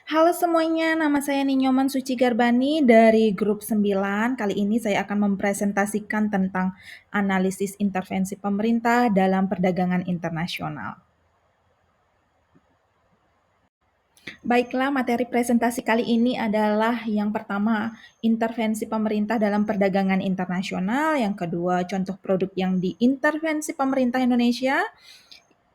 Halo semuanya, nama saya Ninyoman Suci Garbani dari Grup 9. Kali ini saya akan mempresentasikan tentang analisis intervensi pemerintah dalam perdagangan internasional. Baiklah, materi presentasi kali ini adalah yang pertama, intervensi pemerintah dalam perdagangan internasional, yang kedua, contoh produk yang diintervensi pemerintah Indonesia,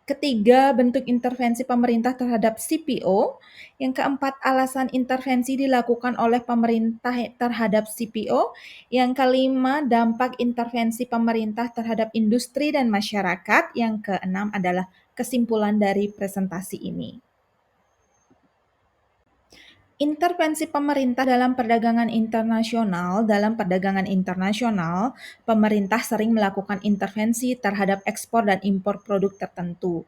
ketiga, bentuk intervensi pemerintah terhadap CPO. Yang keempat, alasan intervensi dilakukan oleh pemerintah terhadap CPO. Yang kelima, dampak intervensi pemerintah terhadap industri dan masyarakat. Yang keenam adalah kesimpulan dari presentasi ini. Intervensi pemerintah dalam perdagangan internasional. Dalam perdagangan internasional, pemerintah sering melakukan intervensi terhadap ekspor dan impor produk tertentu.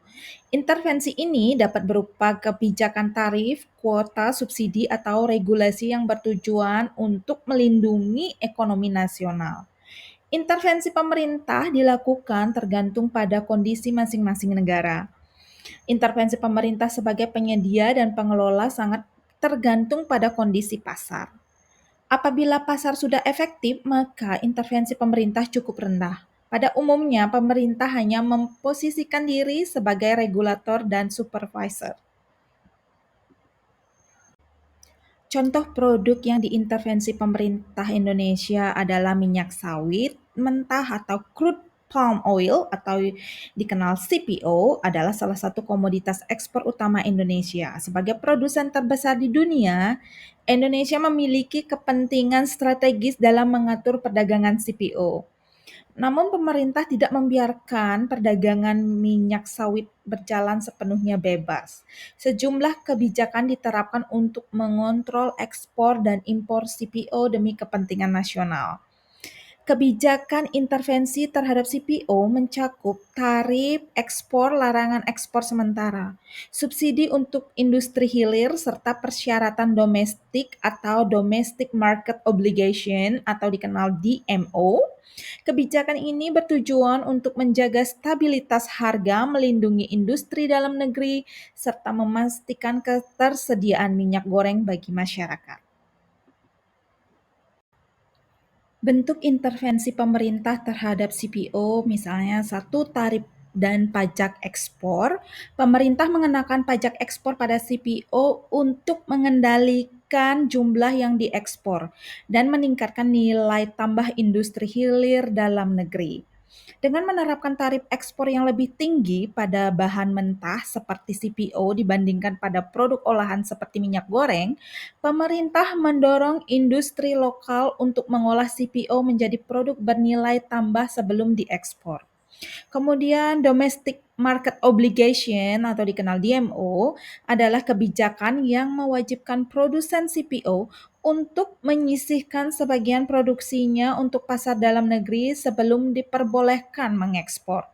Intervensi ini dapat berupa kebijakan tarif, kuota, subsidi, atau regulasi yang bertujuan untuk melindungi ekonomi nasional. Intervensi pemerintah dilakukan tergantung pada kondisi masing-masing negara. Intervensi pemerintah sebagai penyedia dan pengelola sangat tergantung pada kondisi pasar. Apabila pasar sudah efektif, maka intervensi pemerintah cukup rendah. Pada umumnya, pemerintah hanya memposisikan diri sebagai regulator dan supervisor. Contoh produk yang diintervensi pemerintah Indonesia adalah minyak sawit mentah atau crude palm oil atau dikenal CPO adalah salah satu komoditas ekspor utama Indonesia. Sebagai produsen terbesar di dunia, Indonesia memiliki kepentingan strategis dalam mengatur perdagangan CPO. Namun pemerintah tidak membiarkan perdagangan minyak sawit berjalan sepenuhnya bebas. Sejumlah kebijakan diterapkan untuk mengontrol ekspor dan impor CPO demi kepentingan nasional. Kebijakan intervensi terhadap CPO mencakup tarif ekspor, larangan ekspor sementara, subsidi untuk industri hilir, serta persyaratan domestik atau Domestic Market Obligation atau dikenal DMO. Kebijakan ini bertujuan untuk menjaga stabilitas harga, melindungi industri dalam negeri, serta memastikan ketersediaan minyak goreng bagi masyarakat. Bentuk intervensi pemerintah terhadap CPO, misalnya satu, tarif dan pajak ekspor. Pemerintah mengenakan pajak ekspor pada CPO untuk mengendalikan jumlah yang diekspor dan meningkatkan nilai tambah industri hilir dalam negeri. Dengan menerapkan tarif ekspor yang lebih tinggi pada bahan mentah seperti CPO dibandingkan pada produk olahan seperti minyak goreng, pemerintah mendorong industri lokal untuk mengolah CPO menjadi produk bernilai tambah sebelum diekspor. Kemudian domestic market obligation atau dikenal DMO adalah kebijakan yang mewajibkan produsen CPO untuk menyisihkan sebagian produksinya untuk pasar dalam negeri sebelum diperbolehkan mengekspor.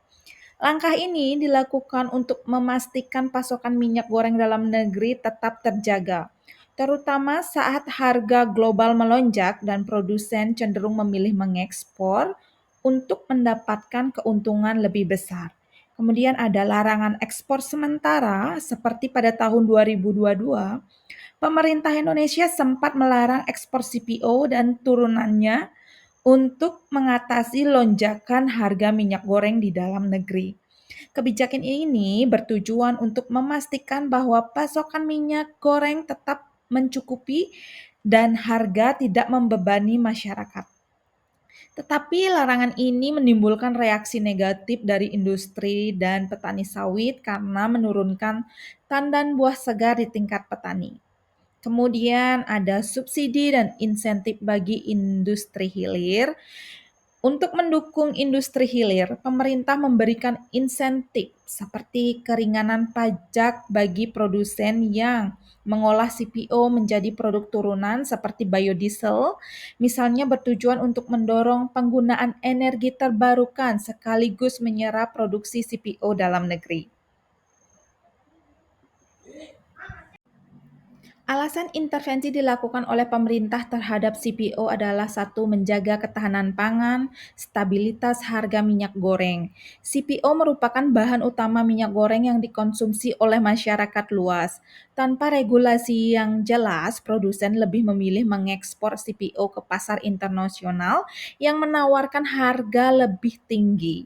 Langkah ini dilakukan untuk memastikan pasokan minyak goreng dalam negeri tetap terjaga, terutama saat harga global melonjak dan produsen cenderung memilih mengekspor untuk mendapatkan keuntungan lebih besar. Kemudian ada larangan ekspor sementara seperti pada tahun 2022, pemerintah Indonesia sempat melarang ekspor CPO dan turunannya untuk mengatasi lonjakan harga minyak goreng di dalam negeri. Kebijakan ini bertujuan untuk memastikan bahwa pasokan minyak goreng tetap mencukupi dan harga tidak membebani masyarakat. Tetapi larangan ini menimbulkan reaksi negatif dari industri dan petani sawit karena menurunkan tandan buah segar di tingkat petani. Kemudian ada subsidi dan insentif bagi industri hilir. Untuk mendukung industri hilir, pemerintah memberikan insentif seperti keringanan pajak bagi produsen yang mengolah CPO menjadi produk turunan seperti biodiesel, misalnya bertujuan untuk mendorong penggunaan energi terbarukan sekaligus menyerap produksi CPO dalam negeri. Alasan intervensi dilakukan oleh pemerintah terhadap CPO adalah satu, menjaga ketahanan pangan, stabilitas harga minyak goreng. CPO merupakan bahan utama minyak goreng yang dikonsumsi oleh masyarakat luas. Tanpa regulasi yang jelas, produsen lebih memilih mengekspor CPO ke pasar internasional yang menawarkan harga lebih tinggi,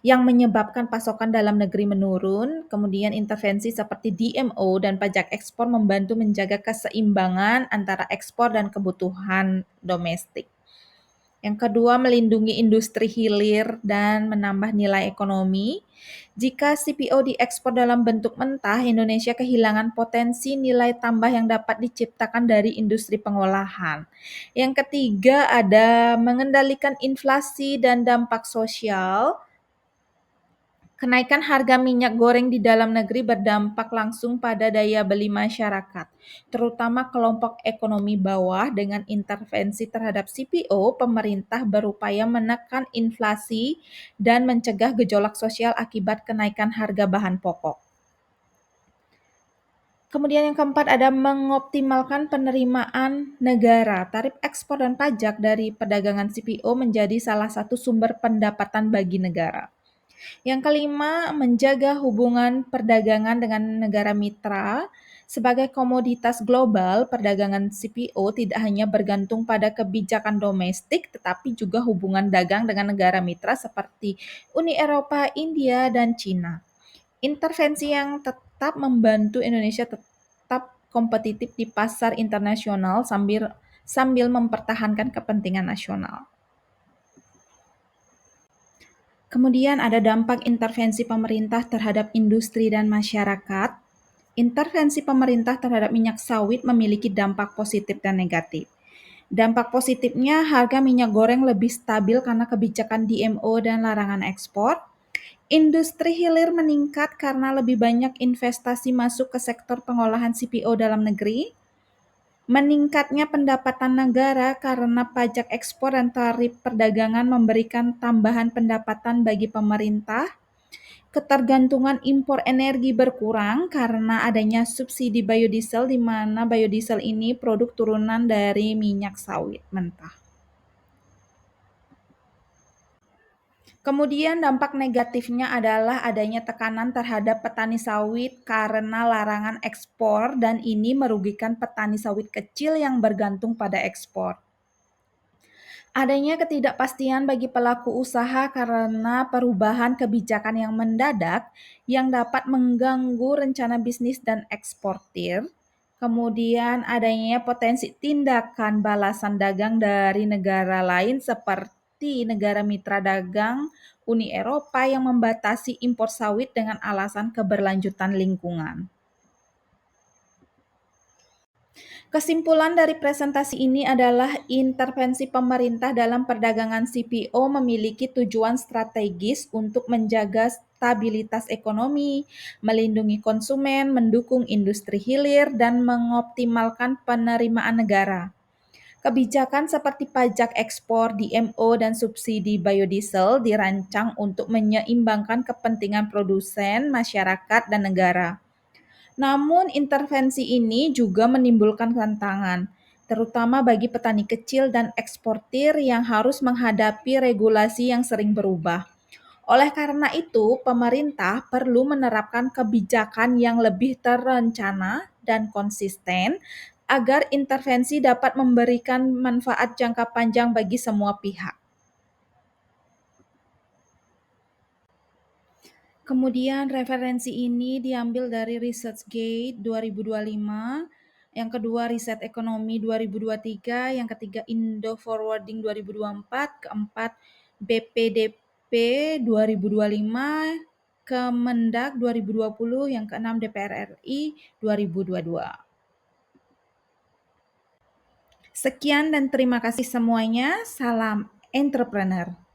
yang menyebabkan pasokan dalam negeri menurun. Kemudian intervensi seperti DMO dan pajak ekspor membantu menjaga keseimbangan antara ekspor dan kebutuhan domestik. Yang kedua, melindungi industri hilir dan menambah nilai ekonomi. Jika CPO diekspor dalam bentuk mentah, Indonesia kehilangan potensi nilai tambah yang dapat diciptakan dari industri pengolahan. Yang ketiga, ada mengendalikan inflasi dan dampak sosial. Kenaikan harga minyak goreng di dalam negeri berdampak langsung pada daya beli masyarakat, terutama kelompok ekonomi bawah. Dengan intervensi terhadap CPO, pemerintah berupaya menekan inflasi dan mencegah gejolak sosial akibat kenaikan harga bahan pokok. Kemudian yang keempat ada mengoptimalkan penerimaan negara. Tarif ekspor dan pajak dari perdagangan CPO menjadi salah satu sumber pendapatan bagi negara. Yang kelima, menjaga hubungan perdagangan dengan negara mitra. Sebagai komoditas global, perdagangan CPO tidak hanya bergantung pada kebijakan domestik, tetapi juga hubungan dagang dengan negara mitra seperti Uni Eropa, India, dan Cina. Intervensi yang tetap membantu Indonesia tetap kompetitif di pasar internasional sambil mempertahankan kepentingan nasional. Kemudian ada dampak intervensi pemerintah terhadap industri dan masyarakat. Intervensi pemerintah terhadap minyak sawit memiliki dampak positif dan negatif. Dampak positifnya, harga minyak goreng lebih stabil karena kebijakan DMO dan larangan ekspor. Industri hilir meningkat karena lebih banyak investasi masuk ke sektor pengolahan CPO dalam negeri. Meningkatnya pendapatan negara karena pajak ekspor dan tarif perdagangan memberikan tambahan pendapatan bagi pemerintah. Ketergantungan impor energi berkurang karena adanya subsidi biodiesel, di mana biodiesel ini produk turunan dari minyak sawit mentah. Kemudian dampak negatifnya adalah adanya tekanan terhadap petani sawit karena larangan ekspor, dan ini merugikan petani sawit kecil yang bergantung pada ekspor. Adanya ketidakpastian bagi pelaku usaha karena perubahan kebijakan yang mendadak yang dapat mengganggu rencana bisnis dan eksportir. Kemudian adanya potensi tindakan balasan dagang dari negara lain seperti negara mitra dagang Uni Eropa yang membatasi impor sawit dengan alasan keberlanjutan lingkungan. Kesimpulan dari presentasi ini adalah intervensi pemerintah dalam perdagangan CPO memiliki tujuan strategis untuk menjaga stabilitas ekonomi, melindungi konsumen, mendukung industri hilir, dan mengoptimalkan penerimaan negara. Kebijakan seperti pajak ekspor, DMO, dan subsidi biodiesel dirancang untuk menyeimbangkan kepentingan produsen, masyarakat, dan negara. Namun intervensi ini juga menimbulkan tantangan, terutama bagi petani kecil dan eksportir yang harus menghadapi regulasi yang sering berubah. Oleh karena itu, pemerintah perlu menerapkan kebijakan yang lebih terencana dan konsisten agar intervensi dapat memberikan manfaat jangka panjang bagi semua pihak. Kemudian referensi ini diambil dari ResearchGate 2025, yang kedua Riset Ekonomi 2023, yang ketiga Indo Forwarding 2024, keempat BPDP 2025, Kemendak 2020, yang keenam DPR RI 2022. Sekian dan terima kasih semuanya. Salam entrepreneur.